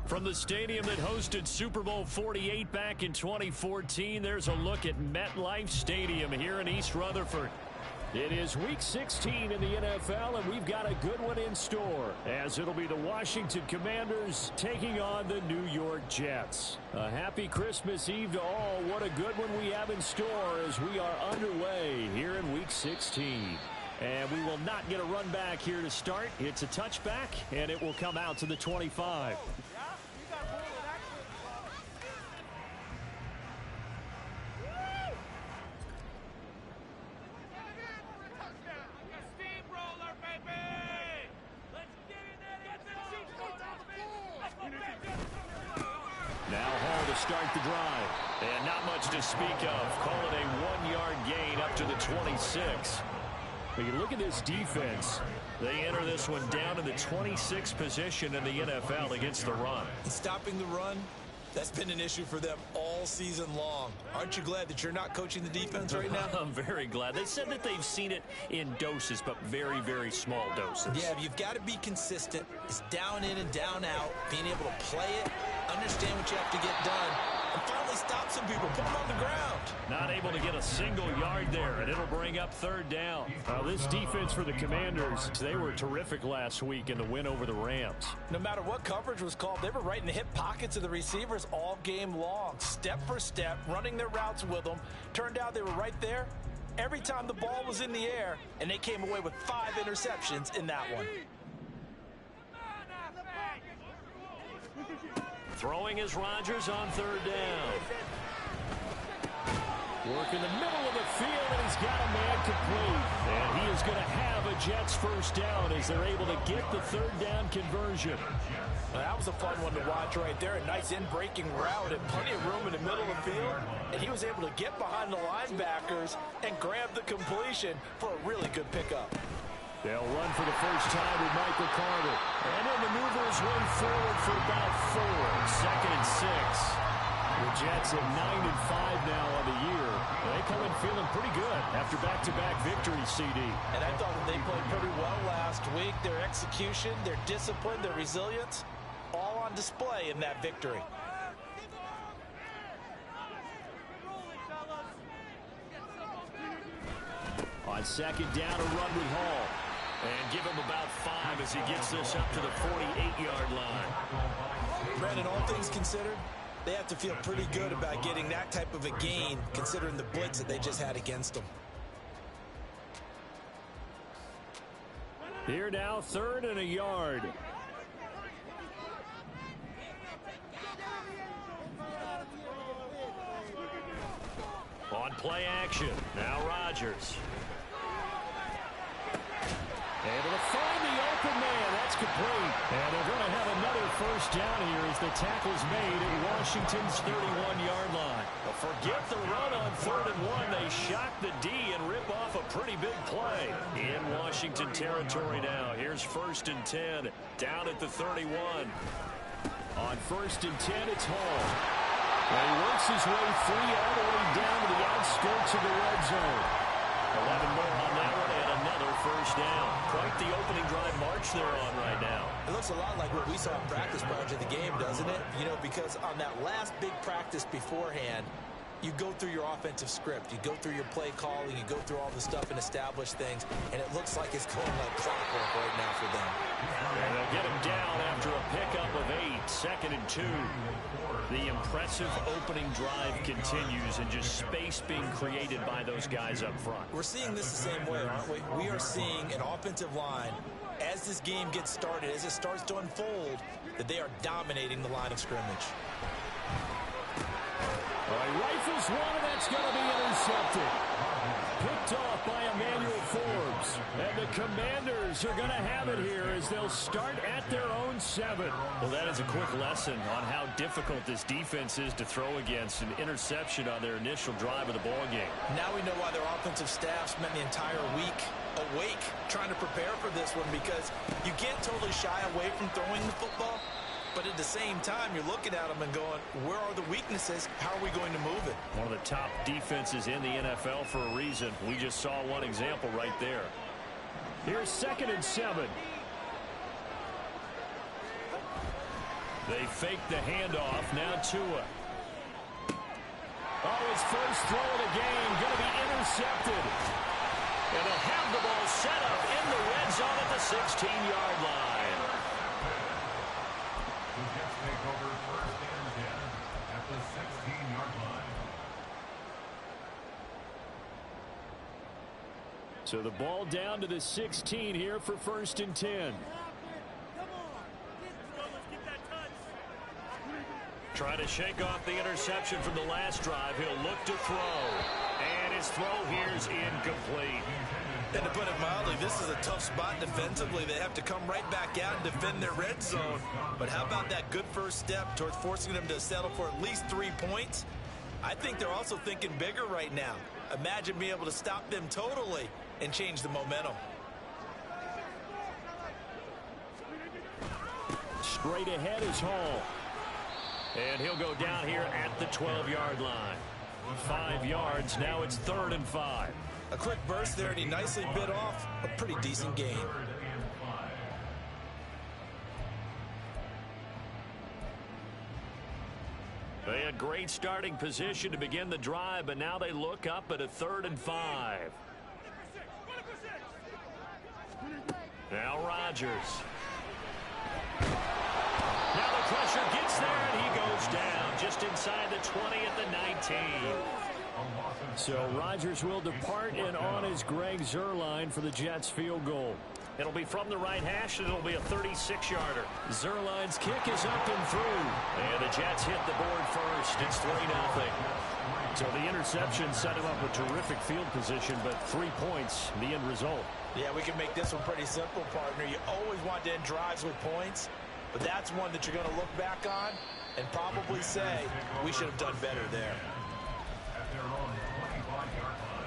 From the stadium that hosted Super Bowl 48 back in 2014, there's a look at MetLife Stadium here in East Rutherford. It is Week 16 in the NFL, and we've got a good one in store, as it'll be the Washington Commanders taking on the New York Jets. A happy Christmas Eve to all. What a good one we have in store as we are underway here in Week 16. And we will not get a run back here to start. It's a touchback, and it will come out to the 25. Now Hall to start the drive. And not much to speak of. Call it a 1-yard gain up to the 26. But you look at this defense. They enter this one down in the 26th position in the NFL against the run. Stopping the run, that's been an issue for them all season long. Aren't you glad that you're not coaching the defense right now? I'm very glad. They said that they've seen it in doses, but very, very small doses. Yeah, you've got to be consistent. It's down in and down out, being able to play it, understand what you have to get done, and finally stop some people, put them on the ground. Not able to get a single yard there, and it'll bring up third down. This defense for the Commanders, they were terrific last week in the win over the Rams. No matter what coverage was called, they were right in the hip pockets of the receivers all game long, step for step, running their routes with them. Turned out they were right there every time the ball was in the air, and they came away with 5 interceptions in that one. Throwing is Rodgers on third down. Work in the middle of the field, and he's got a man complete. And he is going to have a Jets first down as they're able to get the third down conversion. Well, that was a fun one to watch right there. A nice in-breaking route and plenty of room in the middle of the field. And he was able to get behind the linebackers and grab the completion for a really good pickup. They'll run for the first time with Michael Carter. And he'll maneuver his way forward for about 4. 2nd and 6. The Jets at 9-5 now on the year. They come in feeling pretty good after back-to-back victories, CD. And I thought that they played pretty well last week. Their execution, their discipline, their resilience, all on display in that victory. On second down, a run with Hall. And give him about 5 as he gets this up to the 48-yard line. Brandon, all things considered, they have to feel pretty good about getting that type of a gain, considering the blitz that they just had against them. Here now, 3rd and a yard. On play action, now Rodgers. Able to find the open man. That's complete. And they're going to have another first down here as the tackle's made at Washington's 31-yard line. But forget the run on 3rd and 1. They shock the D and rip off a pretty big play. In Washington territory now. Here's 1st and 10. Down at the 31. On 1st and 10, it's Hall. And he works his way free all the way down to the outskirts of the red zone. 11 more on that one and another first down. Quite the opening drive march they're on right now. It looks a lot like what we saw in practice prior to the game, doesn't it? You know, because on that last big practice beforehand, you go through your offensive script. You go through your play calling. You go through all the stuff and establish things. And it looks like it's going like clockwork right now for them. And they'll get him down after a pickup of 8. 2nd and 2. The impressive opening drive continues and just space being created by those guys up front. We're seeing this the same way, aren't we? We are seeing an offensive line, as this game gets started, as it starts to unfold, that they are dominating the line of scrimmage. He rifles one, and that's going to be intercepted. Picked off by Emmanuel Forbes. And the Commanders are going to have it here as they'll start at their own 7. Well, that is a quick lesson on how difficult this defense is to throw against. An interception on their initial drive of the ball game. Now we know why their offensive staff spent the entire week awake trying to prepare for this one, because you can't totally shy away from throwing the football. But at the same time, you're looking at them and going, where are the weaknesses? How are we going to move it? One of the top defenses in the NFL for a reason. We just saw one example right there. Here's 2nd and 7. They fake the handoff. Now Tua. Oh, his first throw of the game going to be intercepted. And they'll have the ball set up in the red zone at the 16-yard line. The Jets take over first and 10 at the 16-yard line. So the ball down to the 16 here for first and 10. Trying to shake off the interception from the last drive. He'll look to throw. And his throw here is incomplete. And to put it mildly, this is a tough spot defensively. They have to come right back out and defend their red zone. But how about that good first step towards forcing them to settle for at least 3 points? I think they're also thinking bigger right now. Imagine being able to stop them totally and change the momentum. Straight ahead is Hall. And he'll go down here at the 12-yard line. 5 yards. Now it's 3rd and 5. A quick burst there, and he nicely bit off a pretty decent gain. They had great starting position to begin the drive, but now they look up at a 3rd and 5. Now Rodgers. Now the pressure gets there, and he goes down just inside the 20 at the 19. So Rodgers will depart, and on is Greg Zuerlein for the Jets field goal. It'll be from the right hash, and it'll be a 36-yarder. Zuerlein's kick is up and through. And the Jets hit the board first. It's 3-0. So the interception set him up with terrific field position, but 3 points, the end result. Yeah, we can make this one pretty simple, partner. You always want to end drives with points, but that's one that you're going to look back on and probably say, we should have done better there. At their own 25-yard line.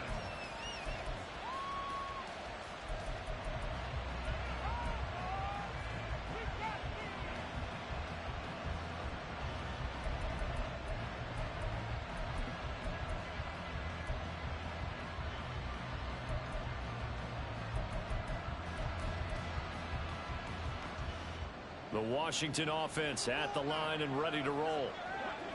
The Washington offense at the line and ready to roll.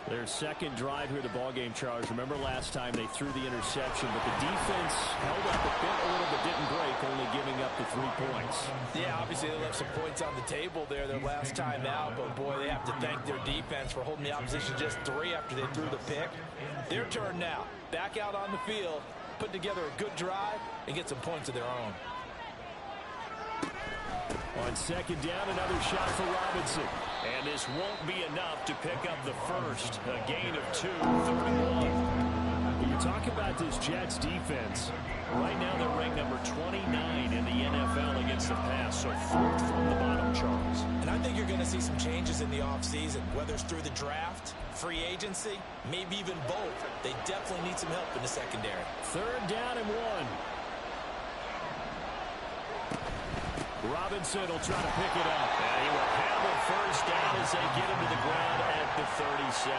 Their second drive here of the ballgame, Charles. Remember last time they threw the interception, but the defense held up a bit a little, but didn't break, only giving up the 3 points. Yeah, obviously they left some points on the table there their last time out, but boy, they have to thank their defense for holding the opposition just 3 after they threw the pick. Their turn now. Back out on the field, put together a good drive, and get some points of their own. On second down, another shot for Robinson. And this won't be enough to pick up the first. A gain of 2, 31. When you talk about this Jets defense, right now they're ranked number 29 in the NFL against the pass, so 4th from the bottom, Charles. And I think you're going to see some changes in the offseason, whether it's through the draft, free agency, maybe even both. They definitely need some help in the secondary. 3rd down and 1. Robinson will try to pick it up. And he will have a first down as they get him to the ground at the 37.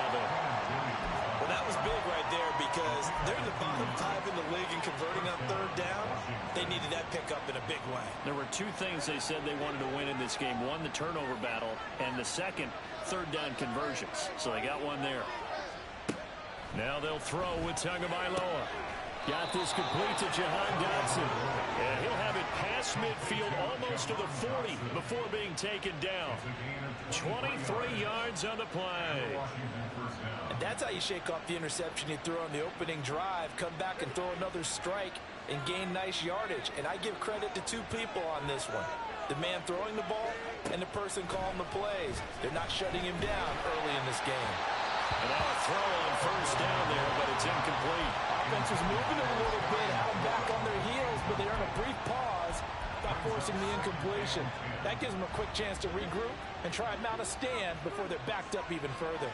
Well, that was big right there because they're the bottom 5 in the league in converting on 3rd down. They needed that pickup in a big way. There were 2 things they said they wanted to win in this game. One, the turnover battle, and the second, 3rd down conversions. So they got one there. Now they'll throw with Tagovailoa. Got this complete to Jahan Dotson. And he'll have it past midfield almost to the 40 before being taken down. 23 yards on the play. And that's how you shake off the interception you threw on the opening drive. Come back and throw another strike and gain nice yardage. And I give credit to 2 people on this one. The man throwing the ball and the person calling the plays. They're not shutting him down early in this game. And now a throw on first down there, but it's incomplete. Offense was moving a little bit, had them back on their heels, but they earned a brief pause by forcing the incompletion. That gives them a quick chance to regroup and try and mount a stand before they're backed up even further.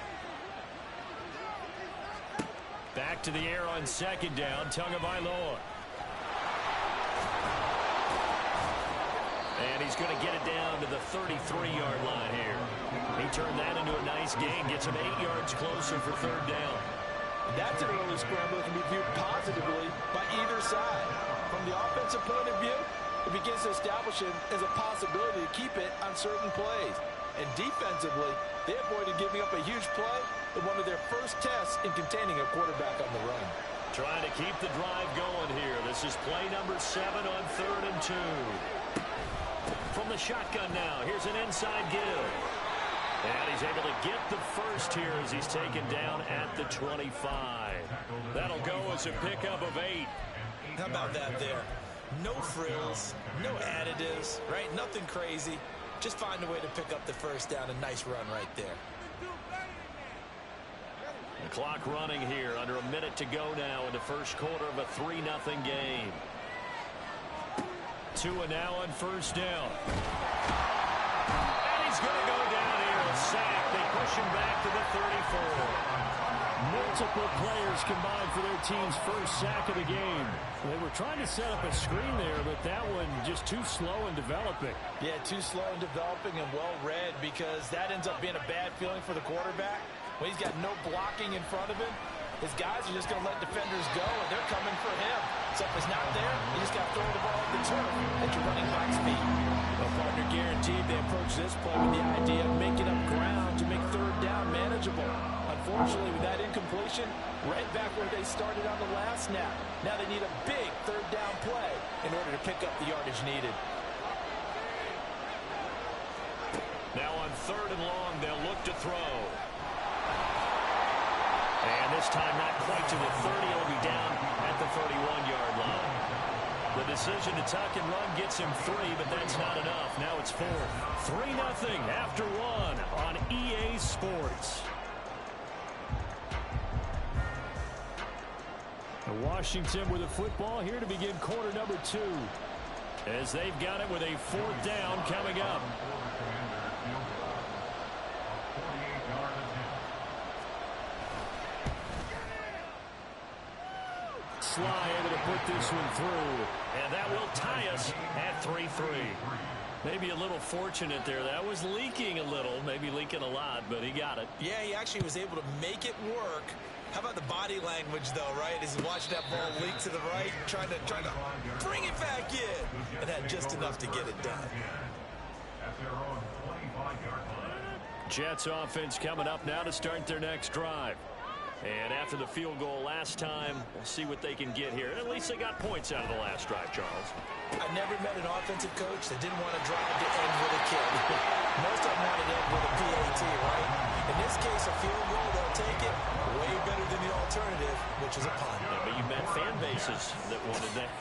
Back to the air on second down, Tagovailoa. And he's going to get it down to the 33-yard line here. He turned that into a nice gain, gets him 8 yards closer for 3rd down. That's an early scramble that can be viewed positively by either side. From the offensive point of view, it begins to establish him as a possibility to keep it on certain plays. And defensively, they avoided giving up a huge play in one of their first tests in containing a quarterback on the run. Trying to keep the drive going here. This is play number 7 on 3rd and 2. From the shotgun now, here's an inside give. And he's able to get the first here as he's taken down at the 25. That'll go as a pickup of 8. How about that there? No frills, no additives, right? Nothing crazy. Just find a way to pick up the first down. A nice run right there. The clock running here. Under a minute to go now in the first quarter of a 3-0 game. Tua now on first down. And he's going to go down here. A sack. They push him back to the 34. Multiple players combined for their team's first sack of the game. They were trying to set up a screen there, but that one just too slow in developing. Yeah, too slow in developing and well read, because that ends up being a bad feeling for the quarterback. When he's got no blocking in front of him, his guys are just going to let defenders go, and they're coming for him. So if it's not there, you just got to throw the ball at the turf at your running back's feet. Well, partner guaranteed they approach this play with the idea of making up ground to make 3rd down manageable. Unfortunately, with that incompletion, right back where they started on the last snap. Now they need a big 3rd down play in order to pick up the yardage needed. Now on 3rd and long, they'll look to throw. And this time not quite to the 30. It'll be down at the 31-yard line. The decision to tuck and run gets him 3, but that's not enough. Now it's 4. 3-0 after 1 on EA Sports. Washington with a football here to begin quarter number 2. As they've got it with a 4th down coming up. Sly able to put this one through. And that will tie us at 3-3. Maybe a little fortunate there. That was leaking a little, maybe leaking a lot, but he got it. Yeah, he actually was able to make it work. How about the body language, though, right? As he watched that ball leak to the right, trying to bring it back in. And had just enough to get it done. Jets offense coming up now to start their next drive. And after the field goal last time, we'll see what they can get here. At least they got points out of the last drive, Charles. I've never met an offensive coach that didn't want to drive to end with a kick. Most of them want to end with a PAT, right? In this case, a field goal, they'll take it. Way better than the alternative, which is a punt. Yeah, but you met fan bases that wanted that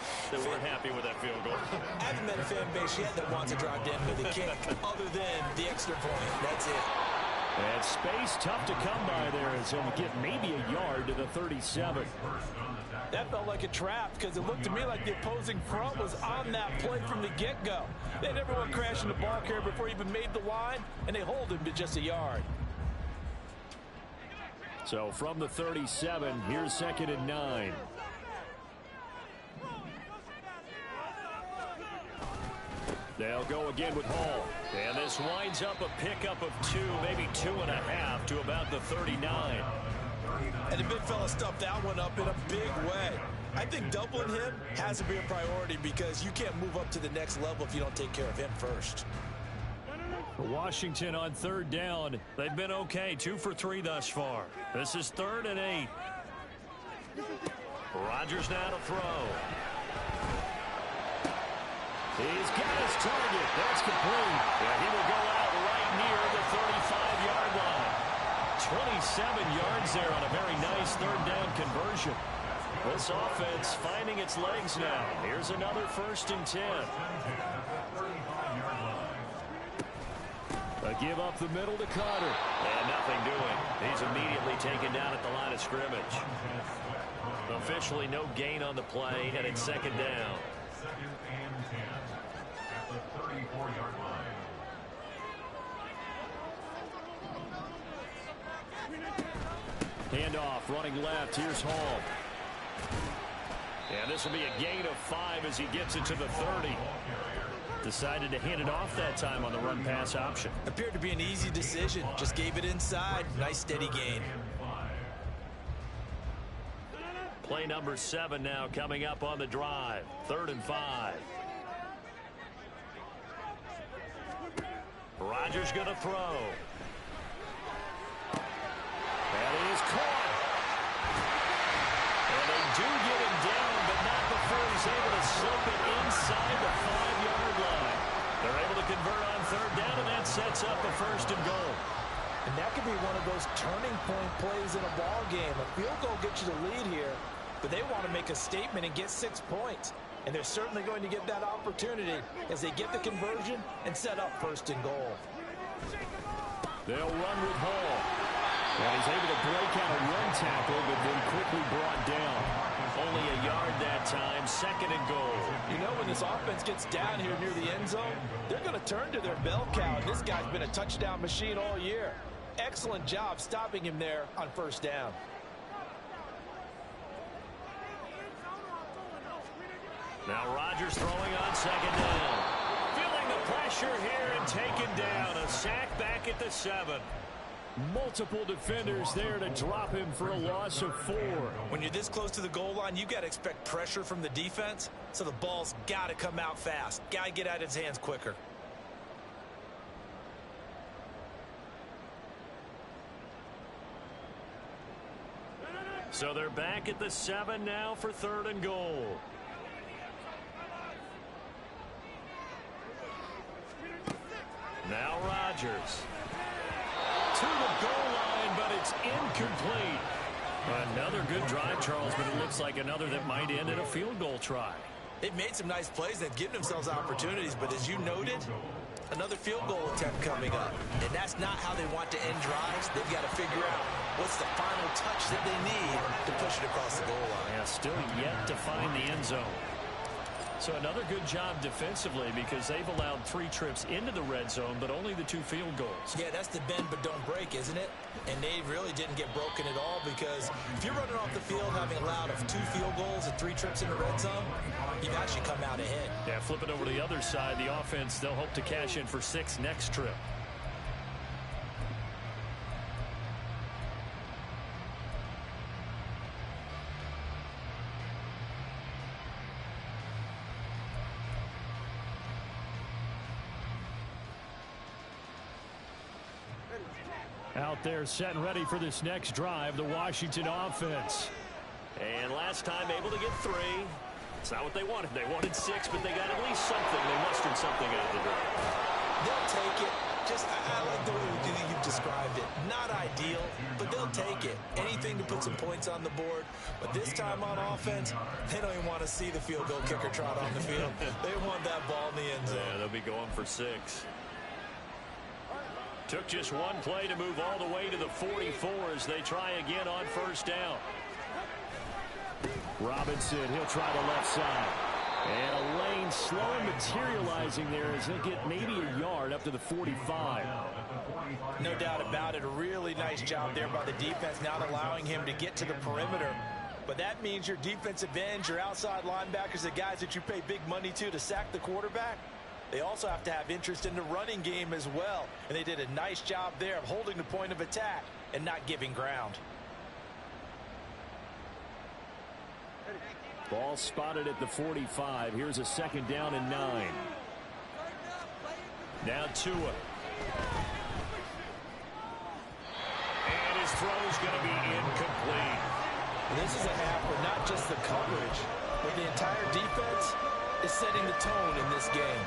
weren't happy with that field goal. I haven't met a fan base yet that wants to drive to end with a kick, other than the extra point. That's it. And space tough to come by there as he'll get maybe a yard to the 37. That felt like a trap because it looked to me like the opposing front was on that play from the get-go. They had everyone crashing the ball carrier before he even made the line, and they hold him to just a yard. So from the 37, here's 2nd and 9. They'll go again with Hall. And this winds up a pickup of 2, maybe 2.5 to about the 39. And the big fella stuffed that one up in a big way. I think doubling him has to be a priority because you can't move up to the next level if you don't take care of him first. Washington on 3rd down. They've been okay, 2 for 3 thus far. This is 3rd and 8. Rodgers now to throw. He's got his target. That's complete. Yeah, he will go out right near the 35-yard line. 27 yards there on a very nice 3rd down conversion. This offense finding its legs now. Here's another 1st and 10. A give up the middle to Carter. And nothing doing. He's immediately taken down at the line of scrimmage. Officially no gain on the play, and it's 2nd down. Handoff, running left. Here's Hall. And this will be a gain of 5 as he gets it to the 30. Decided to hand it off that time on the run-pass option. Appeared to be an easy decision. Just gave it inside. Nice, steady gain. Play number 7 now coming up on the drive. 3rd and 5. Rodgers going to throw. And he is caught. And they do get him down, but not before he's able to slip it inside the 5-yard line. They're able to convert on third down, and that sets up a first and goal. And that could be one of those turning point plays in a ball game. A field goal gets you the lead here, but they want to make a statement and get 6 points. And they're certainly going to get that opportunity as they get the conversion and set up first and goal. They'll run with Hall. And he's able to break out a run tackle, but then quickly brought down. Only a yard that time, second and goal. You know, when this offense gets down here near the end zone, they're going to turn to their bell cow. And this guy's been a touchdown machine all year. Excellent job stopping him there on first down. Now Rodgers throwing on second down. Feeling the pressure here and taken down. A sack back at the 7. Multiple defenders there to drop him for a loss of 4. When you're this close to the goal line, you got to expect pressure from the defense. So the ball's got to come out fast. Got to get out of his hands quicker. So they're back at the 7 now for third and goal. Now Rodgers. To the goal line, but it's incomplete. Another good drive, Charles, but it looks like another that might end in a field goal try. They've made some nice plays. They've given themselves opportunities, but as you noted, another field goal attempt coming up. And that's not how they want to end drives. They've got to figure out what's the final touch that they need to push it across the goal line. Yeah, still yet to find the end zone. So another good job defensively because they've allowed 3 trips into the red zone, but only the 2 field goals. Yeah, that's the bend but don't break, isn't it? And they really didn't get broken at all because if you're running off the field having allowed 2 field goals and 3 trips in the red zone, you've actually come out ahead. Yeah, flip it over to the other side. The offense, they'll hope to cash in for 6 next trip. Out there set and ready for this next drive, the Washington offense. And last time able to get 3. It's not what they wanted. They wanted 6, but they got at least something. They mustered something out of the door. They'll take it. I like the way you've described it. Not ideal, but they'll take it. Anything to put some points on the board. But this time on offense, they don't even want to see the field goal kicker trot on the field. They want that ball in the end zone. Yeah, they'll be going for 6. Took just 1 play to move all the way to the 44 as they try again on first down. Robinson, he'll try the left side. And a lane slowly materializing there as he'll get maybe a yard up to the 45. No doubt about it. A really nice job there by the defense, not allowing him to get to the perimeter. But that means your defensive ends, your outside linebackers, the guys that you pay big money to sack the quarterback, they also have to have interest in the running game as well. And they did a nice job there of holding the point of attack and not giving ground. Ball spotted at the 45. Here's a second down and 9. Now Tua. And his throw's going to be incomplete. This is a half where not just the coverage, but the entire defense is setting the tone in this game.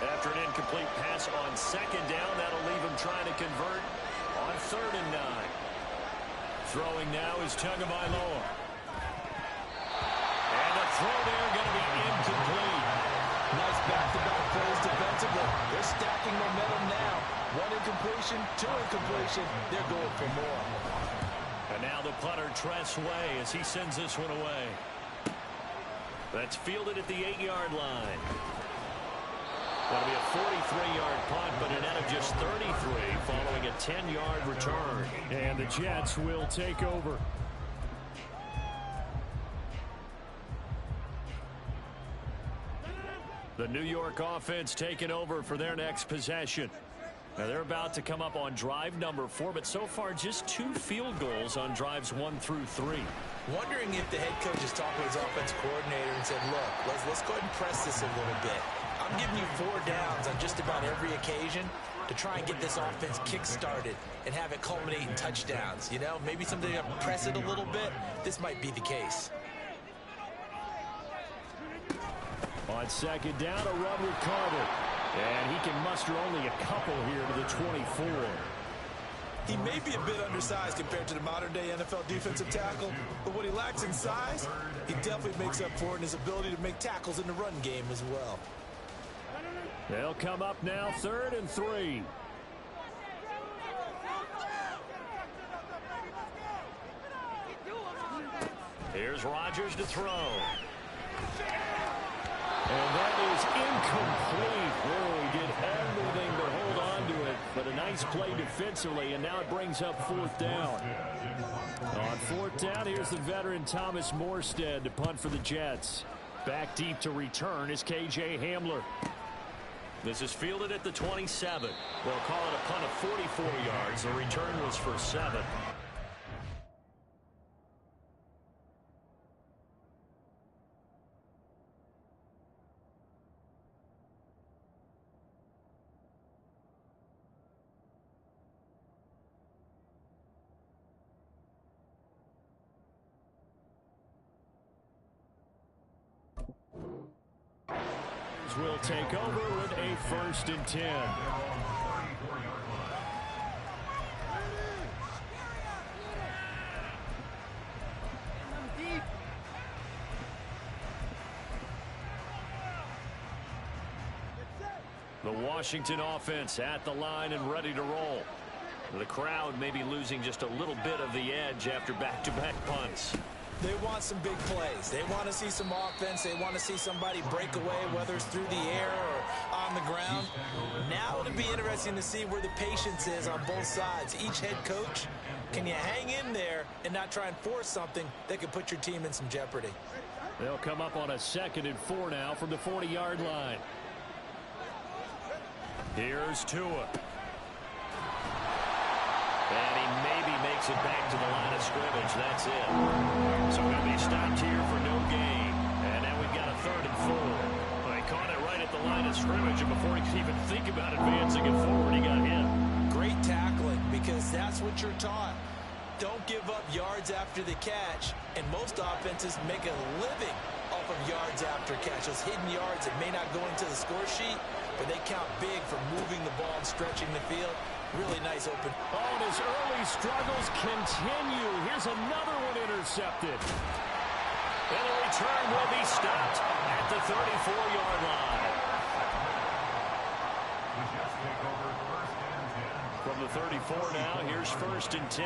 After an incomplete pass on second down, that'll leave him trying to convert on third and 9. Throwing now is Tagovailoa. And the throw there going to be incomplete. Nice back-to-back plays defensively. They're stacking momentum now. 1 incompletion, 2 incompletion. They're going for more. And now the punter, Tress Way, as he sends this one away. That's fielded at the 8-yard line. That'll be a 43-yard punt, but a net of just 33 following a 10-yard return. And the Jets will take over. The New York offense taking over for their next possession. Now they're about to come up on drive number 4, but so far just 2 field goals on drives 1 through 3. Wondering if the head coach has talked with his offensive coordinator and said, look, let's go ahead and press this a little bit. I'm giving you 4 downs on just about every occasion to try and get this offense kick-started and have it culminate in touchdowns. You know, maybe something to press it a little bit. This might be the case. On second down, a run with Carter. And he can muster only a couple here to the 24. He may be a bit undersized compared to the modern-day NFL defensive tackle, but what he lacks in size, he definitely makes up for it in his ability to make tackles in the run game as well. They'll come up now, 3rd and 3. Here's Rodgers to throw. And that is incomplete. Oh, he did everything to hold on to it, but a nice play defensively, and now it brings up 4th down. On 4th down, here's the veteran Thomas Morstead to punt for the Jets. Back deep to return is K.J. Hamler. This is fielded at the 27. They'll call it a punt of 44 yards. The return was for 7. Will take over with a 1st and 10. The Washington offense at the line and ready to roll. The crowd may be losing just a little bit of the edge after back-to-back punts. They want some big plays. They want to see some offense. They want to see somebody break away, whether it's through the air or on the ground. Now it'll be interesting to see where the patience is on both sides. Each head coach, can you hang in there and not try and force something that could put your team in some jeopardy? They'll come up on a 2nd and 4 now from the 40-yard line. Here's Tua. And he maybe makes it back to the line of scrimmage. That's it. So he'll be stopped here for no gain. And now we've got a 3rd and 4. Well, he caught it right at the line of scrimmage, and before he could even think about advancing it forward, he got hit. Great tackling, because that's what you're taught. Don't give up yards after the catch. And most offenses make a living off of yards after catch. Those hidden yards that may not go into the score sheet, but they count big for moving the ball and stretching the field. Really nice open. Oh, and his early struggles continue. Here's another one intercepted. And the return will be stopped at the 34-yard line. From the 34 now, here's 1st and 10.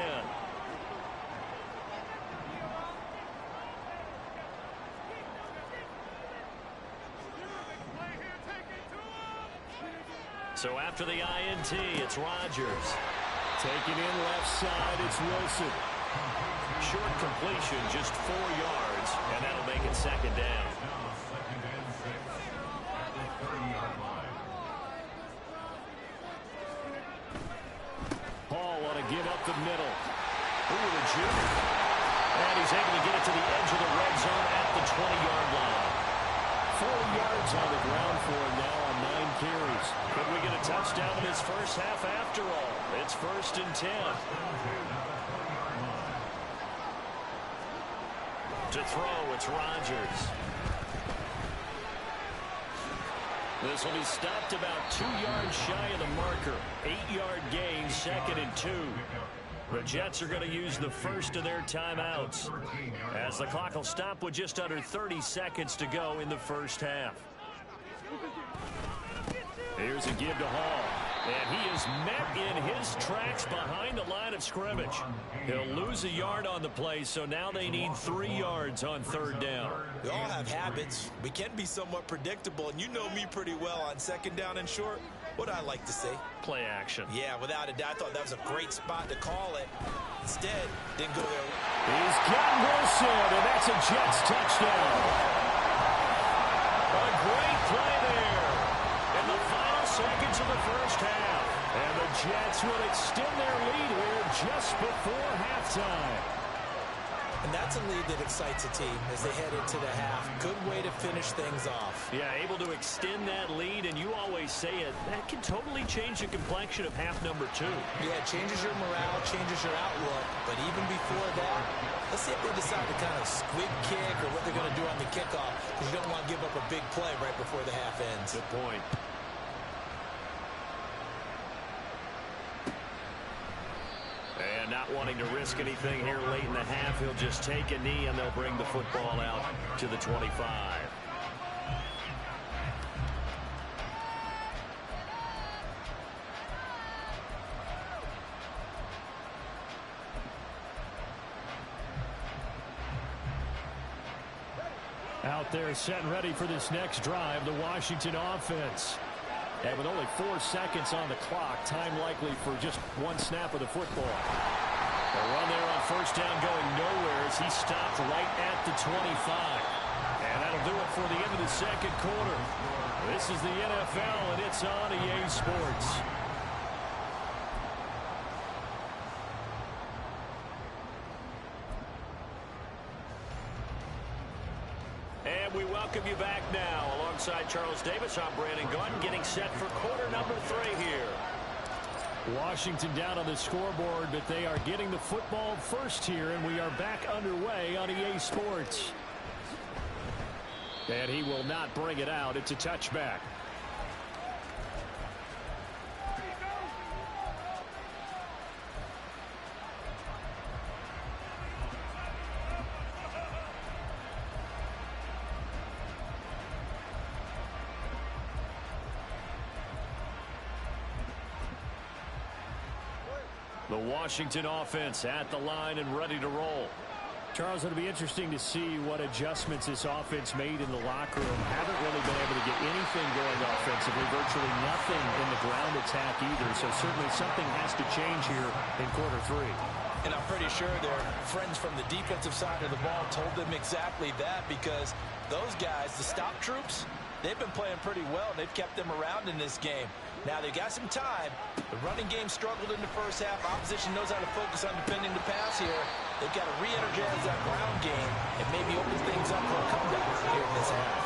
So after the INT, it's Rodgers. Taking in left side, it's Wilson. Short completion, just 4 yards, and that'll make it 2nd down. Hall on a give up the middle. Ooh, the juke. And he's able to get it to the edge of the red zone at the 20-yard line. 4 yards on the ground for him now on 9 carries. Could we get a touchdown in his first half after all? It's 1st and 10. To throw, it's Rodgers. This will be stopped about 2 yards shy of the marker. 8-yard gain, 2nd and 2. The Jets are going to use the first of their timeouts, as the clock will stop with just under 30 seconds to go in the first half. Here's a give to Hall. And he is met in his tracks behind the line of scrimmage. He'll lose a yard on the play, so now they need 3 yards on 3rd down. We all have habits. We can be somewhat predictable, and you know me pretty well on 2nd down and short. What I like to say? Play action. Yeah, without a doubt. I thought that was a great spot to call it. Instead, didn't go there. He's got Wilson, and that's a Jets touchdown. A great play there in the final seconds of the first half. And the Jets will extend their lead here just before halftime. And that's a lead that excites a team as they head into the half. Good way to finish things off. Yeah, able to extend that lead, and you always say it, that can totally change the complexion of half number 2. Yeah, it changes your morale, changes your outlook. But even before that, let's see if they decide to kind of squib kick or what they're going to do on the kickoff, because you don't want to give up a big play right before the half ends. Good point. And not wanting to risk anything here late in the half, he'll just take a knee, and they'll bring the football out to the 25. Out there set and ready for this next drive, the Washington offense. And with only 4 seconds on the clock, time likely for just one snap of the football. A run there on first down going nowhere as he stopped right at the 25. And that'll do it for the end of the second quarter. This is the NFL, and it's on EA Sports. And we welcome you back now. Alongside Charles Davis, I'm Brandon Gaudin, getting set for quarter number 3 here. Washington down on the scoreboard, but they are getting the football first here, and we are back underway on EA Sports. And he will not bring it out. It's a touchback. The Washington offense at the line and ready to roll. Charles, it'll be interesting to see what adjustments this offense made in the locker room. Haven't really been able to get anything going offensively, virtually nothing in the ground attack either. So certainly something has to change here in quarter 3. And I'm pretty sure their friends from the defensive side of the ball told them exactly that, because those guys, the stop troops, they've been playing pretty well, and they've kept them around in this game. Now, they've got some time. The running game struggled in the first half. Opposition knows how to focus on defending the pass here. They've got to re-energize that ground game and maybe open things up for a comeback here in this half.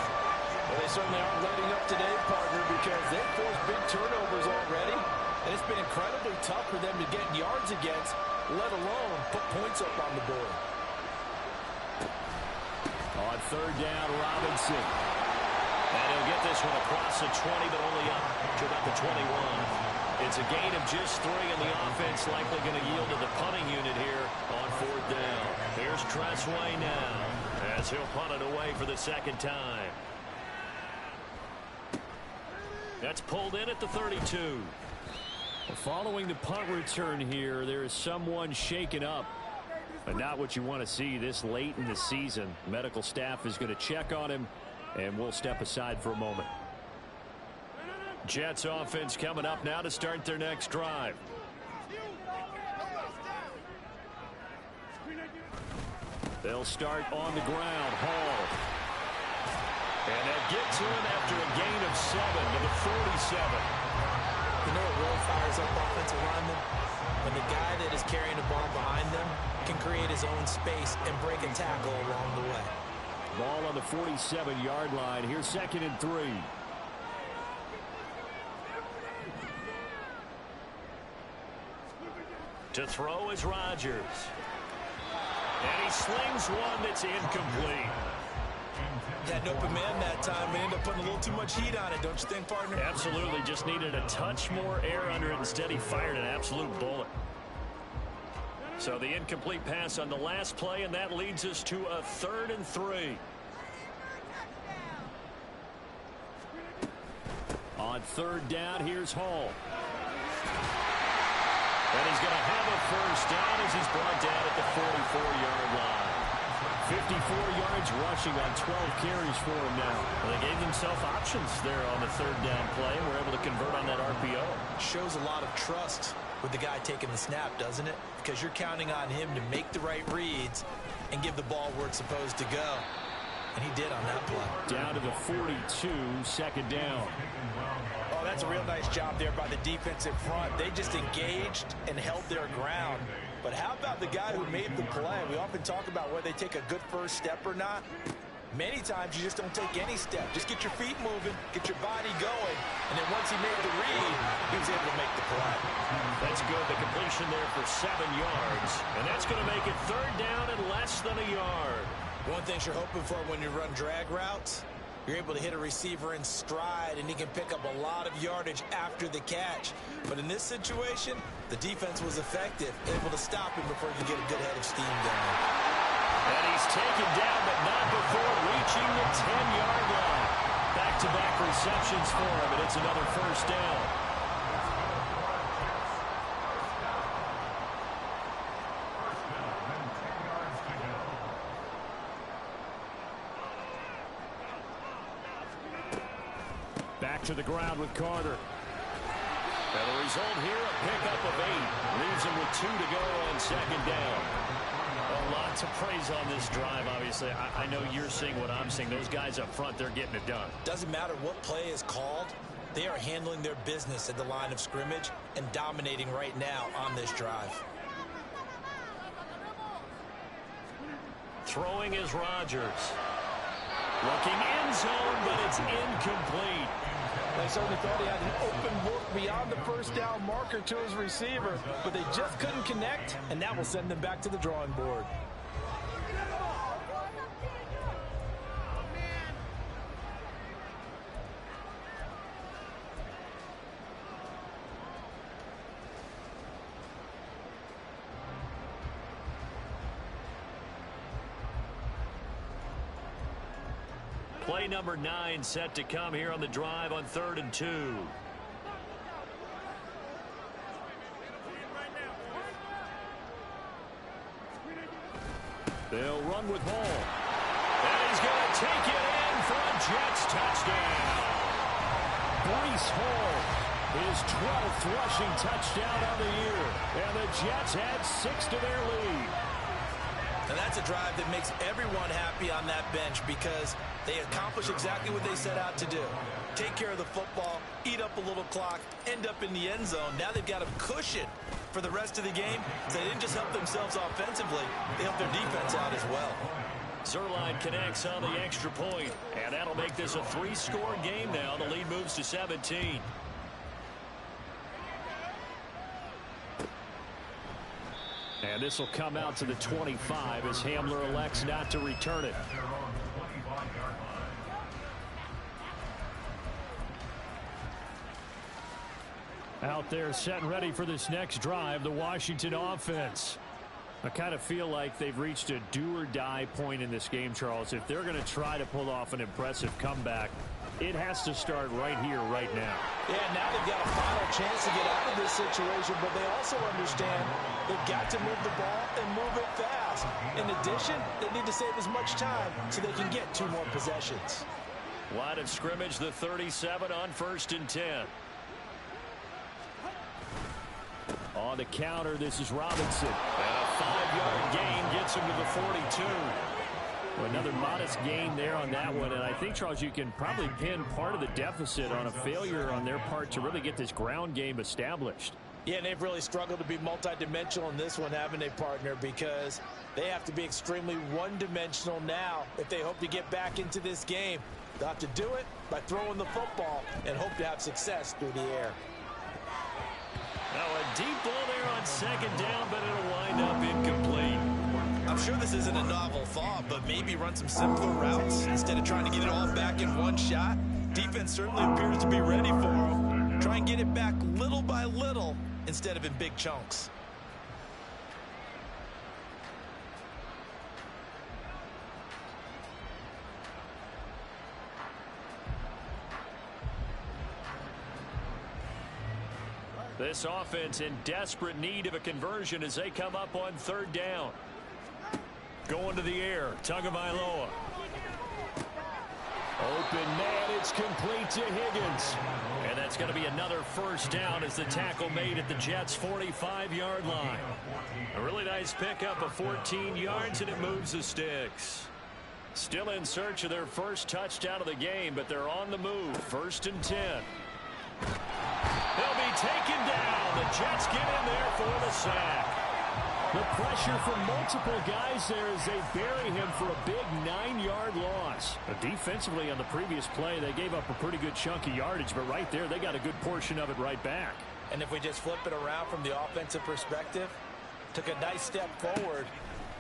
Well, they certainly aren't letting up today, partner, because they've forced big turnovers already. And it's been incredibly tough for them to get yards against, let alone put points up on the board. On third down, Robinson. And he'll get this one across the 20, but only up to about the 21. It's a gain of just 3, and the offense likely going to yield to the punting unit here on fourth down. Here's Tressway now as he'll punt it away for the second time. That's pulled in at the 32. Following the punt return here, there is someone shaken up. But not what you want to see this late in the season. Medical staff is going to check on him, and we'll step aside for a moment. Jets offense coming up now to start their next drive. They'll start on the ground. Hall. And they'll get to him after a gain of 7 to the 47. You know what really fires up offensive linemen? When the guy that is carrying the ball behind them can create his own space and break a tackle along the way. Ball on the 47-yard line. Here's 2nd and 3. To throw is Rodgers. And he slings one that's incomplete. Had an open man that time and ended up putting a little too much heat on it, don't you think, partner? Absolutely. Just needed a touch more air under it. Instead, he fired an absolute bullet. So the incomplete pass on the last play, and that leads us to a 3rd and 3. On third down, here's Hall. And he's going to have a first down as he's brought down at the 44-yard line. 54 yards rushing on 12 carries for him now. Well, they gave themselves options there on the third down play, and were able to convert on that RPO. Shows a lot of trust with the guy taking the snap, doesn't it? Because you're counting on him to make the right reads and give the ball where it's supposed to go. And he did on that play. Down to the 42, 2nd down. Oh, that's that's a real nice job there by the defensive front. They just engaged and held their ground. But how about the guy who made the play? We often talk about whether they take a good first step or not. Many times you just don't take any step. Just get your feet moving, get your body going, and then once he made the read, he was able to make the play. That's good. The completion there for 7 yards. And that's going to make it 3rd down and less than a yard. One thing you're hoping for when you run drag routes, you're able to hit a receiver in stride, and he can pick up a lot of yardage after the catch. But in this situation, the defense was effective, able to stop him before he could get a good head of steam going. And he's taken down, but not before reaching the 10-yard line. Back-to-back receptions for him, and it's another 1st down. Back to the ground with Carter. And the result here, a pickup of 8. Leaves him with 2 to go on 2nd down. A lot to praise on this drive, obviously. I know you're seeing what I'm seeing. Those guys up front, they're getting it done. Doesn't matter what play is called. They are handling their business at the line of scrimmage and dominating right now on this drive. Throwing is Rodgers. Looking end zone, but it's incomplete. They certainly thought he had an open look beyond the 1st down marker to his receiver, but they just couldn't connect, and that will send them back to the drawing board. Play number 9 set to come here on the drive on 3rd and 2. They'll run with Hall. And he's going to take it in for a Jets touchdown. Breece Hall, his 12th rushing touchdown of the year. And the Jets add 6 to their lead. And that's a drive that makes everyone happy on that bench because they accomplish exactly what they set out to do. Take care of the football, eat up a little clock, end up in the end zone. Now they've got a cushion for the rest of the game. So they didn't just help themselves offensively, they helped their defense out as well. Zuerlein connects on the extra point, and that'll make this a 3-score game now. The lead moves to 17. And this will come out to the 25 as Hamler elects not to return it. Out there set and ready for this next drive, the Washington offense. I kind of feel like they've reached a do-or-die point in this game, Charles. If they're going to try to pull off an impressive comeback, it has to start right here, right now. Yeah, now they've got a final chance to get out of this situation, but they also understand they've got to move the ball and move it fast. In addition, they need to save as much time so they can get 2 more possessions. Line of scrimmage, the 37 on 1st and 10. On the counter, this is Robinson. And a 5-yard gain gets him to the 42. Well, another modest gain there on that one. And I think, Charles, you can probably pin part of the deficit on a failure on their part to really get this ground game established. Yeah, and they've really struggled to be multidimensional in this one, haven't they, partner? Because they have to be extremely one-dimensional now if they hope to get back into this game. They'll have to do it by throwing the football and hope to have success through the air. Now a deep ball there on 2nd down, but it'll wind up incomplete. I'm sure this isn't a novel thought, but maybe run some simpler routes instead of trying to get it all back in one shot. Defense certainly appears to be ready for them. Try and get it back little by little instead of in big chunks. This offense in desperate need of a conversion as they come up on 3rd down. Going to the air, Tagovailoa. Open man, it's complete to Higgins. And that's going to be another 1st down as the tackle made at the Jets' 45-yard line. A really nice pickup of 14 yards, and it moves the sticks. Still in search of their first touchdown of the game, but they're on the move. 1st and 10. the Jets get in there for the sack. The pressure from multiple guys there as they bury him for a big 9-yard loss. Defensively on the previous play, they gave up a pretty good chunk of yardage, but right there, they got a good portion of it right back. And if we just flip it around from the offensive perspective, took a nice step forward,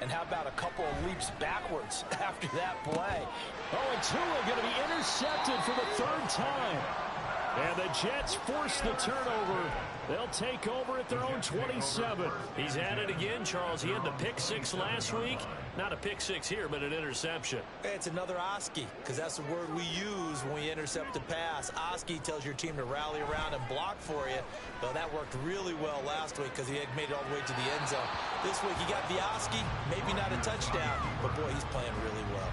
and how about a couple of leaps backwards after that play? Oh, and Tua going to be intercepted for the 3rd time. And the Jets force the turnover. They'll take over at their own 27. He's at it again, Charles. He had the pick 6 last week. Not a pick 6 here, but an interception. Hey, it's another Oski, because that's the word we use when we intercept a pass. Oski tells your team to rally around and block for you. Well, that worked really well last week because he had made it all the way to the end zone. This week, he got the Oski, maybe not a touchdown, but boy, he's playing really well.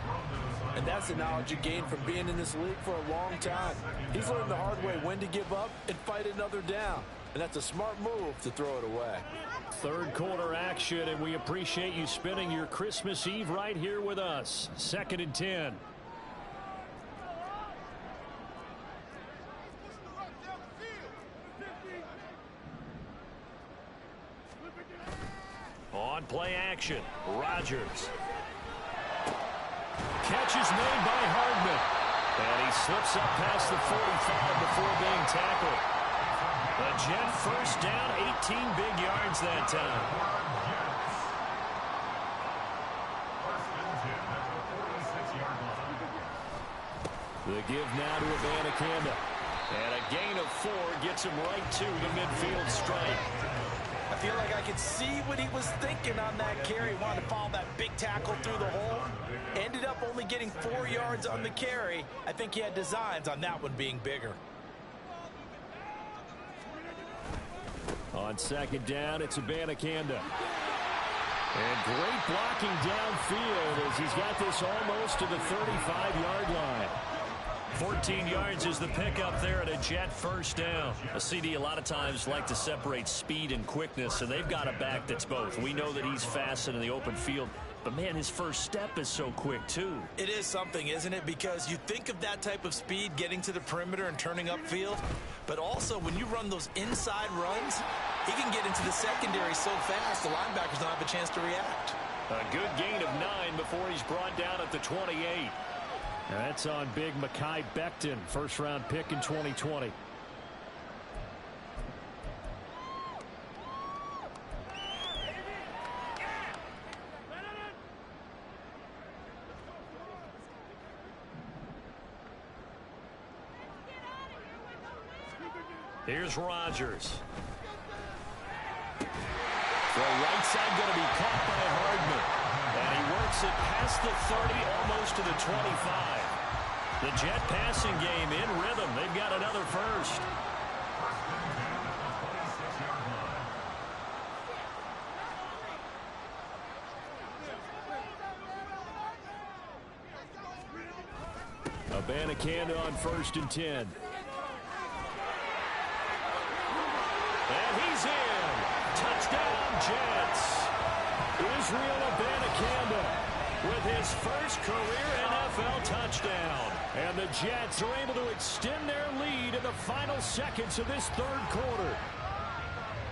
And that's the knowledge you gain from being in this league for a long time. He's learned the hard way when to give up and fight another down. And that's a smart move to throw it away. 3rd quarter action, and we appreciate you spending your Christmas Eve right here with us. 2nd and 10. On play action, Rodgers. Catch is made by Hardman. And he slips up past the 45 before being tackled. A Jet first down, 18 big yards that time. The give now to Abanikanda. And a gain of 4 gets him right to the midfield stripe. I feel like I could see what he was thinking on that carry. He wanted to follow that big tackle through the hole. Ended up only getting 4 yards on the carry. I think he had designs on that one being bigger. On 2nd down, it's Abanikanda. And great blocking downfield as he's got this almost to the 35-yard line. 14 yards is the pickup there at a Jet first down. A CD a lot of times like to separate speed and quickness, and they've got a back that's both. We know that he's fast in the open field, but man, his first step is so quick too. It is something, isn't it? Because you think of that type of speed getting to the perimeter and turning upfield, but also when you run those inside runs, he can get into the secondary so fast the linebackers don't have a chance to react. A good gain of 9 before he's brought down at the 28. Now that's on big Mekhi Becton, first-round pick in 2020. Here's Rodgers. The right side going to be caught by Hardman. And he works it past the 30, almost to the 25. The Jet passing game in rhythm. They've got another first. Abanikanda on 1st and 10. And he's in. Touchdown, Jets. Israel Abanikanda with his first career NFL touchdown. And the Jets are able to extend their lead in the final seconds of this 3rd quarter.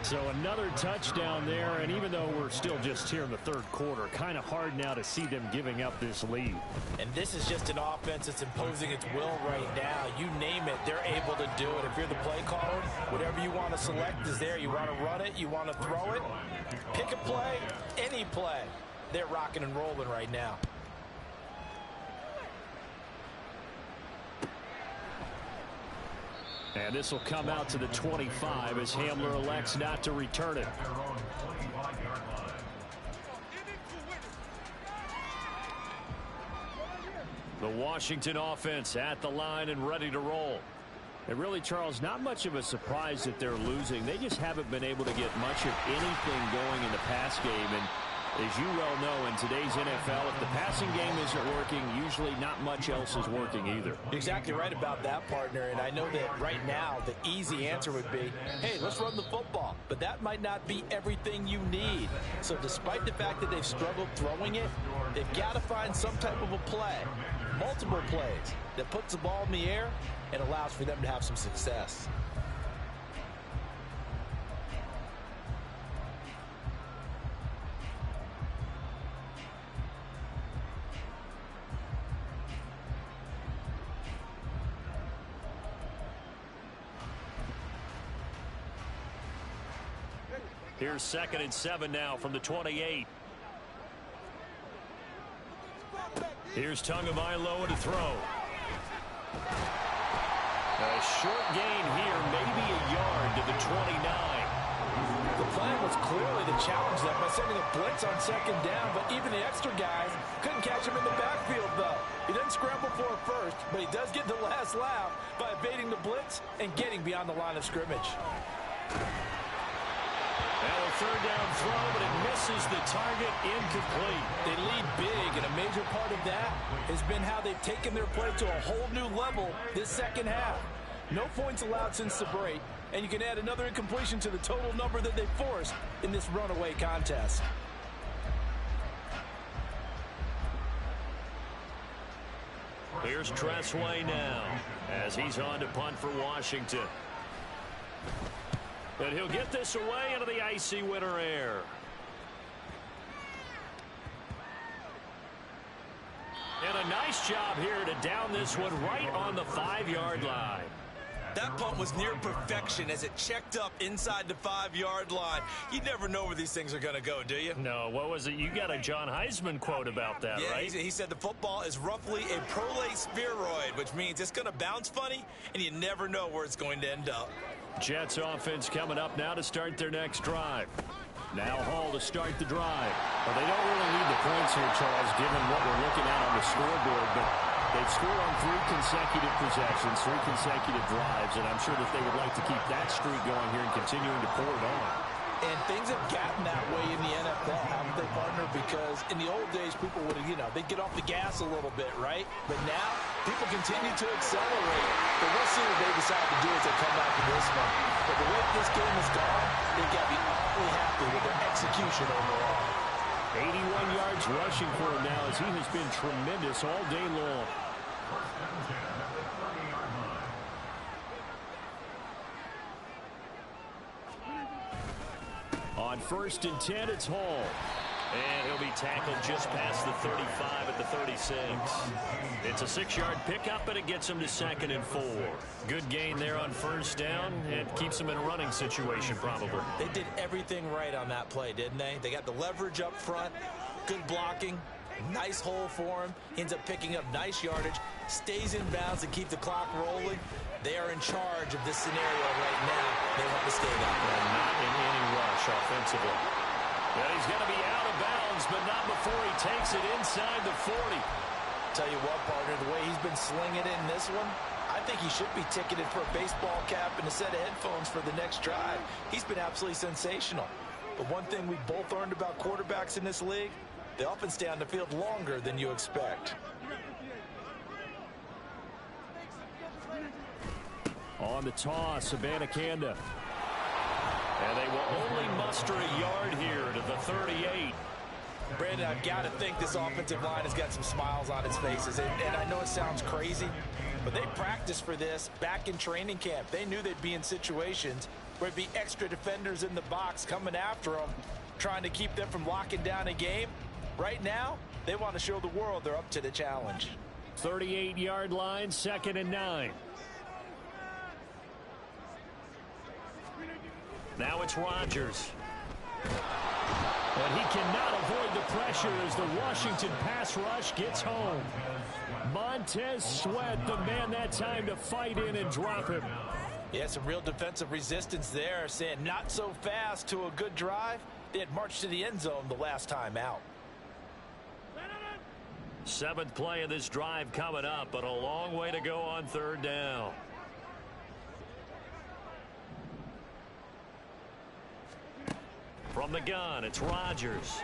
So another touchdown there, and even though we're still just here in the 3rd quarter, kind of hard now to see them giving up this lead. And this is just an offense that's imposing its will right now. You name it, they're able to do it. If you're the play caller, whatever you want to select is there. You want to run it, you want to throw it, pick a play, any play. They're rocking and rolling right now. And this will come out to the 25 as Hamler elects not to return it. The Washington offense at the line and ready to roll. And really, Charles, not much of a surprise that they're losing. They just haven't been able to get much of anything going in the pass game. And as you well know, in today's NFL, if the passing game isn't working, usually not much else is working either. You're exactly right about that, partner. And I know that right now the easy answer would be, hey, let's run the football. But that might not be everything you need. So despite the fact that they've struggled throwing it, they've got to find some type of a play, multiple plays, that puts the ball in the air and allows for them to have some success. Here's 2nd and 7 now from the 28. Here's Tagovailoa to throw. A short gain here, maybe a yard to the 29. The plan was clearly to challenge them by sending a blitz on 2nd down, but even the extra guys couldn't catch him in the backfield, though. He didn't scramble for a first, but he does get the last laugh by evading the blitz and getting beyond the line of scrimmage. Now a 3rd down throw, but it misses the target, incomplete. They lead big, and a major part of that has been how they've taken their play to a whole new level this second half. No points allowed since the break, and you can add another incompletion to the total number that they forced in this runaway contest. Here's Tressway now as he's on to punt for Washington. But he'll get this away into the icy winter air. And a nice job here to down this one right on the 5-yard line. That punt was near perfection as it checked up inside the 5-yard line. You never know where these things are going to go, do you? No, what was it? You got a John Heisman quote about that, yeah, right? He said the football is roughly a prolate spheroid, which means it's going to bounce funny, and you never know where it's going to end up. Jets offense coming up now to start their next drive. Now Hall to start the drive. Well, they don't really need the points here, Charles, given what we're looking at on the scoreboard, but they've scored on 3 consecutive possessions, 3 consecutive drives, and I'm sure that they would like to keep that streak going here and continuing to pour it on. And things have gotten that way in the NFL, haven't they, partner? Because in the old days, people would, they'd get off the gas a little bit, right? But now, people continue to accelerate. But we'll see what they decide to do as they come back to this one. But the way this game has gone, they've got to be awfully happy with their execution overall. 81 yards rushing for him now as he has been tremendous all day long. On 1st and 10, it's Hall. And he'll be tackled just past the 35 at the 36. It's a 6-yard pickup, and it gets him to 2nd and 4. Good gain there on 1st down. It keeps him in a running situation, probably. They did everything right on that play, didn't they? They got the leverage up front, good blocking, nice hole for him. He ends up picking up nice yardage, stays in bounds to keep the clock rolling. They are in charge of this scenario right now. They want to stay that way. Not in any rush offensively. Well, he's going to be out of bounds, but not before he takes it inside the 40. Tell you what, partner, the way he's been slinging it in this one, I think he should be ticketed for a baseball cap and a set of headphones for the next drive. He's been absolutely sensational. But one thing we both learned about quarterbacks in this league, they often stay on the field longer than you expect. On the toss, Abanikanda. And they will only muster a yard here to the 38. Brandon, I've got to think this offensive line has got some smiles on its faces. And I know it sounds crazy, but they practiced for this back in training camp. They knew they'd be in situations where there'd be extra defenders in the box coming after them, trying to keep them from locking down a game. Right now, they want to show the world they're up to the challenge. 38-yard line, 2nd and 9. Now it's Rodgers. But he cannot avoid the pressure as the Washington pass rush gets home. Montez Sweat, the man that time to fight in and drop him. Yeah, some real defensive resistance there, saying not so fast to a good drive. They had marched to the end zone the last time out. 7th play of this drive coming up, but a long way to go on 3rd down. From the gun, it's Rodgers.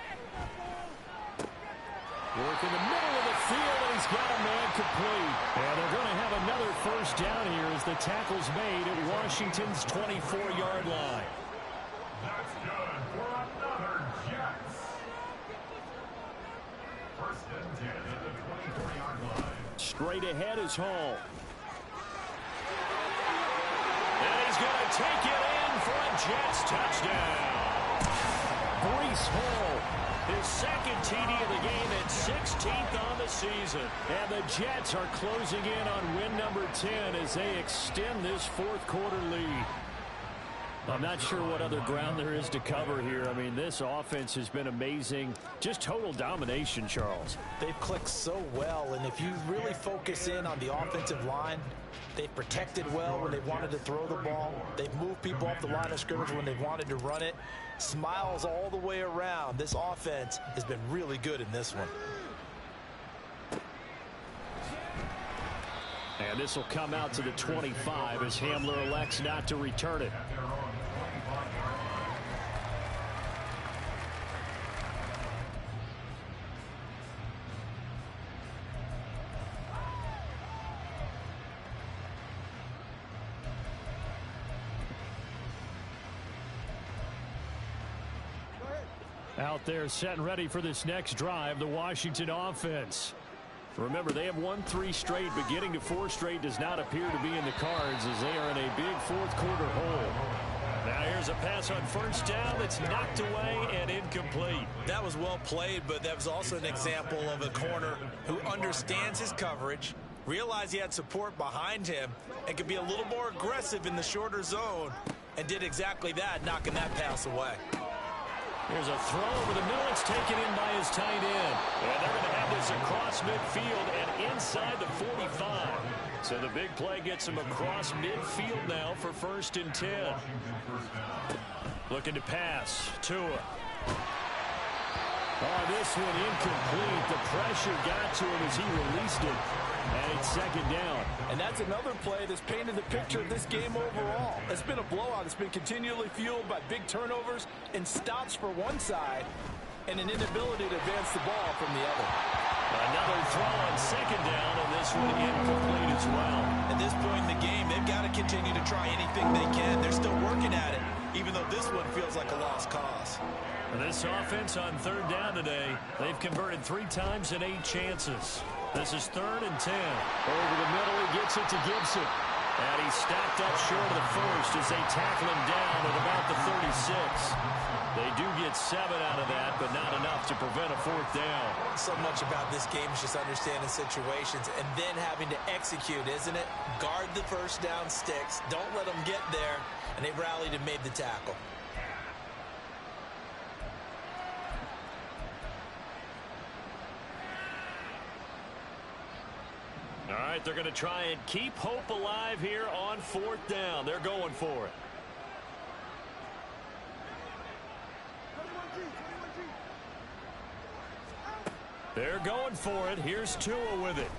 Work in the middle of the field, and he's got a man complete. And they're going to have another 1st down here as the tackle's made at Washington's 24-yard line. That's good for another Jets. 1st and 10 at the 24-yard line. Straight ahead is Hall. And he's going to take it in for a Jets touchdown. Breece Hall, his 2nd TD of the game and 16th on the season. And the Jets are closing in on win number 10 as they extend this 4th quarter lead. I'm not sure what other ground there is to cover here. I mean, this offense has been amazing. Just total domination, Charles. They've clicked so well, and if you really focus in on the offensive line, they've protected well when they've wanted to throw the ball. They've moved people off the line of scrimmage when they've wanted to run it. Smiles all the way around. This offense has been really good in this one. And this will come out to the 25 as Hamler elects not to return it. Out there set and ready for this next drive, the Washington offense. Remember, they have won 3 straight, but getting to 4 straight does not appear to be in the cards as they are in a big fourth quarter hole. Now here's a pass on first down that's knocked away and incomplete. That was well played, but that was also an example of a corner who understands his coverage, realized he had support behind him, and could be a little more aggressive in the shorter zone, and did exactly that, knocking that pass away. Here's a throw over the middle. It's taken in by his tight end. And they're going to have this across midfield and inside the 45. So the big play gets him across midfield now for 1st and 10. Looking to pass. Tua. Oh, this one incomplete. The pressure got to him as he released it. And it's 2nd down. And that's another play that's painted the picture of this game overall. It's been a blowout. It's been continually fueled by big turnovers and stops for one side and an inability to advance the ball from the other. Another throw on 2nd down, and this one incomplete as well. At this point in the game, they've got to continue to try anything they can. They're still working at it, even though this one feels like a lost cause. This offense on 3rd down today, they've converted 3 times in 8 chances. This is 3rd and 10. Over the middle, he gets it to Gibson. And he's stacked up short of the first as they tackle him down at about the 36. They do get 7 out of that, but not enough to prevent a 4th down. So much about this game is just understanding situations and then having to execute, isn't it? Guard the first down sticks. Don't let them get there. And they rallied and made the tackle. All right, they're going to try and keep hope alive here on 4th down. They're going for it. They're going for it. Here's Tua with it.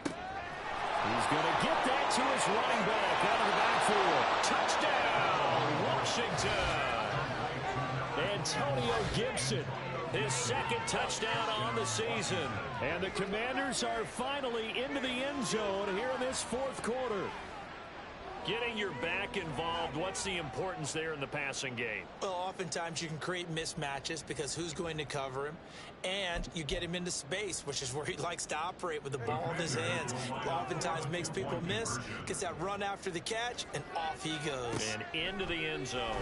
He's going to get that to his running back out of the backfield. Touchdown, Washington. Antonio Gibson, his 2nd touchdown on the season. And the Commanders are finally into the end zone here in this 4th quarter. Getting your back involved, what's the importance there in the passing game? Well, oftentimes you can create mismatches because who's going to cover him, and you get him into space, which is where he likes to operate with the ball in his hands. Oftentimes makes people miss, gets that run after the catch, and off he goes. And into the end zone.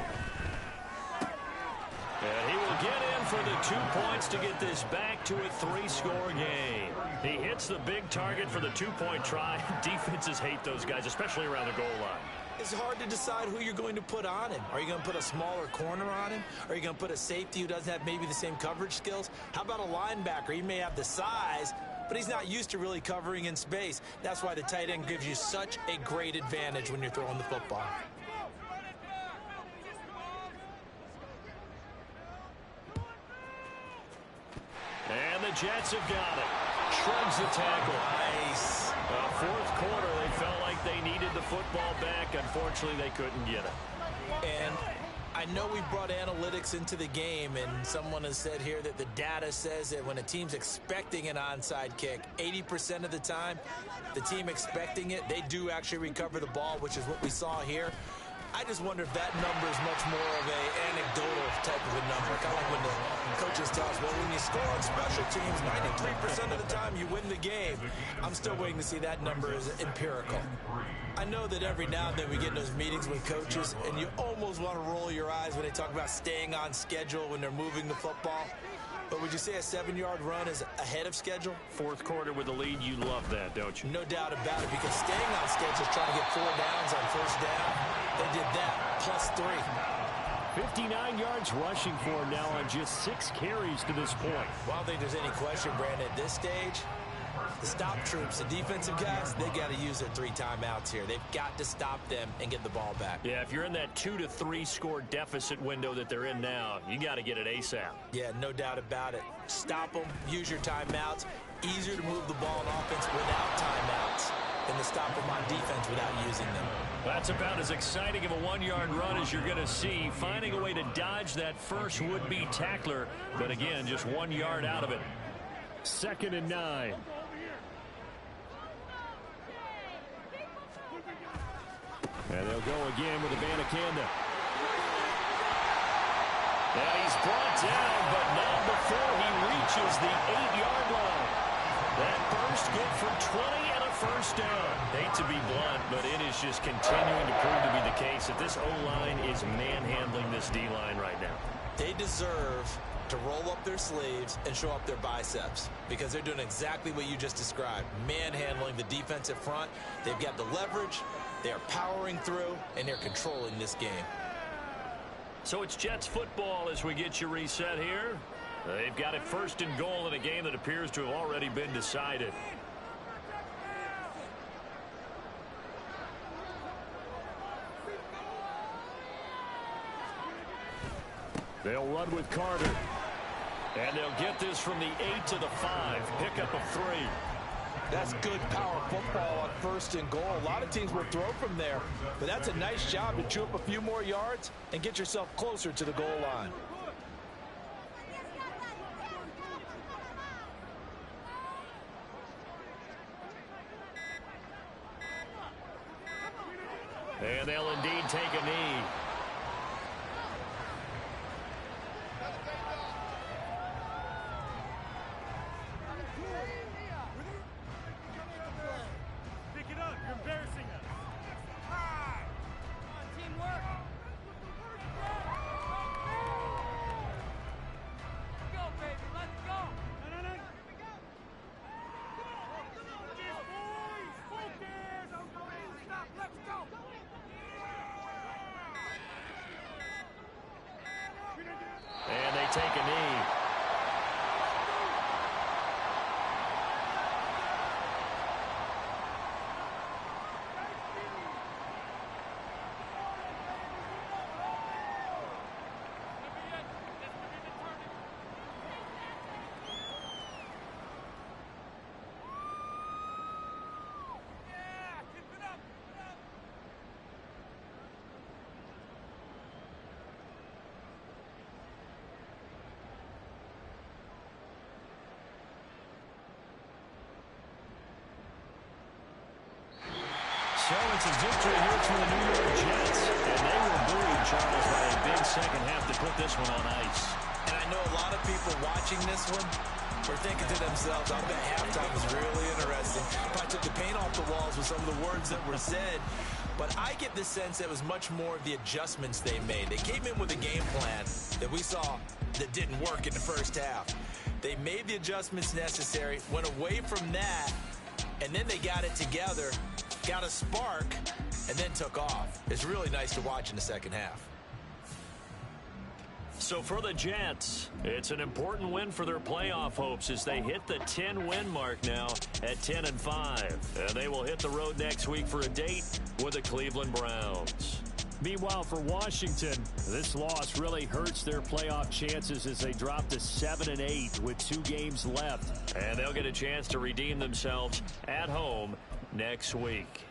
And he will get in for the 2 points to get this back to a 3-score game. He hits the big target for the 2-point try. Defenses hate those guys, especially around the goal line. It's hard to decide who you're going to put on him. Are you going to put a smaller corner on him? Are you going to put a safety who doesn't have maybe the same coverage skills? How about a linebacker? He may have the size, but he's not used to really covering in space. That's why the tight end gives you such a great advantage when you're throwing the football. And the Jets have got it. Shrugs the tackle. Nice. 4th quarter, they felt like they needed the football back. Unfortunately, they couldn't get it. And I know we brought analytics into the game, and someone has said here that the data says that when a team's expecting an onside kick, 80% of the time, the team expecting it, they do actually recover the ball, which is what we saw here. I just wonder if that number is much more of an anecdotal type of a number. Kind of like when the coaches tell us, well, when you score on special teams, 93% of the time you win the game. I'm still waiting to see that number as empirical. I know that every now and then we get in those meetings with coaches, and you almost want to roll your eyes when they talk about staying on schedule when they're moving the football. But would you say a 7-yard run is ahead of schedule? 4th quarter with the lead, you love that, don't you? No doubt about it, because staying on schedule is trying to get 4 downs on 1st down. They did that. +3. 59 yards rushing for him now on just 6 carries to this point. Well, I don't think there's any question, Brandon, at this stage, the stop troops, the defensive guys, they got to use their 3 timeouts here. They've got to stop them and get the ball back. Yeah, if you're in that 2 to 3 score deficit window that they're in now, you got to get it ASAP. Yeah, no doubt about it. Stop them, use your timeouts. Easier to move the ball on offense without timeouts than to stop them on defense without using them. That's about as exciting of a 1-yard run as you're going to see, finding a way to dodge that first would-be tackler, but again, just 1 yard out of it. 2nd and 9. And they'll go again with Abanikanda. And he's brought down, but not before he reaches the 8-yard line. That burst good for 20 and a first down. Hate to be blunt, but it is just continuing to prove to be the case that this O-line is manhandling this D-line right now. They deserve to roll up their sleeves and show up their biceps because they're doing exactly what you just described, manhandling the defensive front. They've got the leverage, they're powering through, and they're controlling this game. So it's Jets football as we get you reset here. They've got it 1st and goal in a game that appears to have already been decided. They'll run with Carter. And they'll get this from the 8 to the 5. Pickup of 3. That's good power football on 1st and goal. A lot of teams will throw from there, but that's a nice job to chew up a few more yards and get yourself closer to the goal line. And they'll indeed take a knee. And they take a knee. So it's a victory here for the New York Jets. And they were buoyed, Charles, by a big second half to put this one on ice. And I know a lot of people watching this one were thinking to themselves, I bet halftime was really interesting. Probably took the paint off the walls with some of the words that were said. But I get the sense that it was much more of the adjustments they made. They came in with a game plan that we saw that didn't work in the first half. They made the adjustments necessary, went away from that, and then they got it together, got a spark, and then took off. It's really nice to watch in the second half. So for the Jets, it's an important win for their playoff hopes as they hit the 10-win mark now at 10-5. And they will hit the road next week for a date with the Cleveland Browns. Meanwhile, for Washington, this loss really hurts their playoff chances as they drop to 7-8 with 2 games left. And they'll get a chance to redeem themselves at home next week.